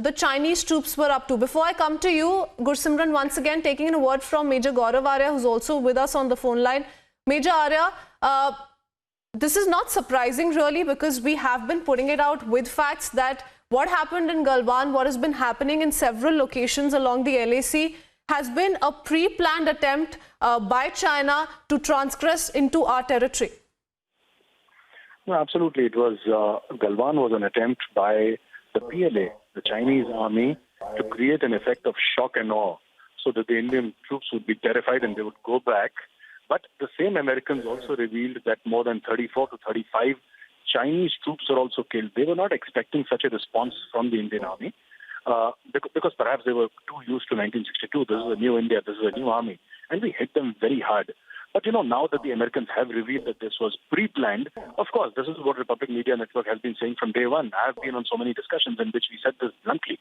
the Chinese troops were up to. Before I come to you, Gursimran, once again taking a word from Major Gaurav Arya, who's also with us on the phone line. Major Arya, this is not surprising really, because we have been putting it out with facts that what happened in Galwan, what has been happening in several locations along the LAC, has been a pre-planned attempt by China to transgress into our territory. No, absolutely. It was Galwan was an attempt by the PLA, the Chinese army, to create an effect of shock and awe, so that the Indian troops would be terrified and they would go back. But the same Americans also revealed that more than 34 to 35 Chinese troops were also killed. They were not expecting such a response from the Indian army, because perhaps they were too used to 1962. This is a new India, this is a new army, and we hit them very hard. But now that the Americans have revealed that this was pre-planned, of course, this is what Republic Media Network has been saying from day one. I have been on so many discussions in which we said this bluntly,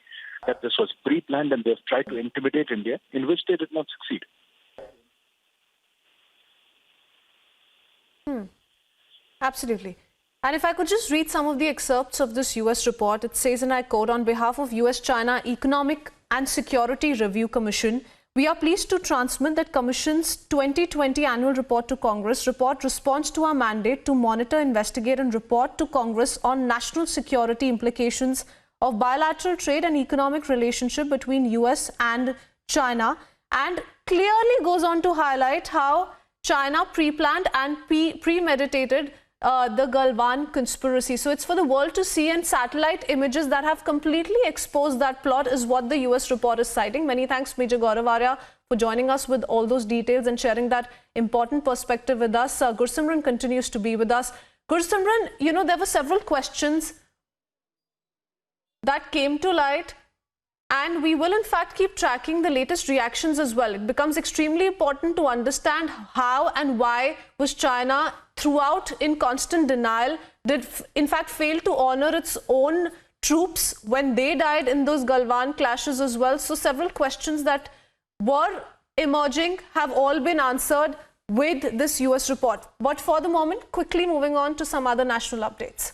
that this was pre-planned and they've tried to intimidate India, in which they did not succeed. Absolutely. And if I could just read some of the excerpts of this US report, it says, and I quote, on behalf of US-China Economic and Security Review Commission, we are pleased to transmit that Commission's 2020 annual report to Congress responds to our mandate to monitor, investigate and report to Congress on national security implications of bilateral trade and economic relationship between US and China, and clearly goes on to highlight how China pre-planned and premeditated the Galwan conspiracy. So it's for the world to see, and satellite images that have completely exposed that plot is what the US report is citing. Many thanks, Major Gaurav Arya, for joining us with all those details and sharing that important perspective with us. Gursimran continues to be with us. Gursimran, there were several questions that came to light, and we will in fact keep tracking the latest reactions as well. It becomes extremely important to understand how and why was China throughout in constant denial, did in fact fail to honor its own troops when they died in those Galwan clashes as well. So several questions that were emerging have all been answered with this US report. But for the moment, quickly moving on to some other national updates.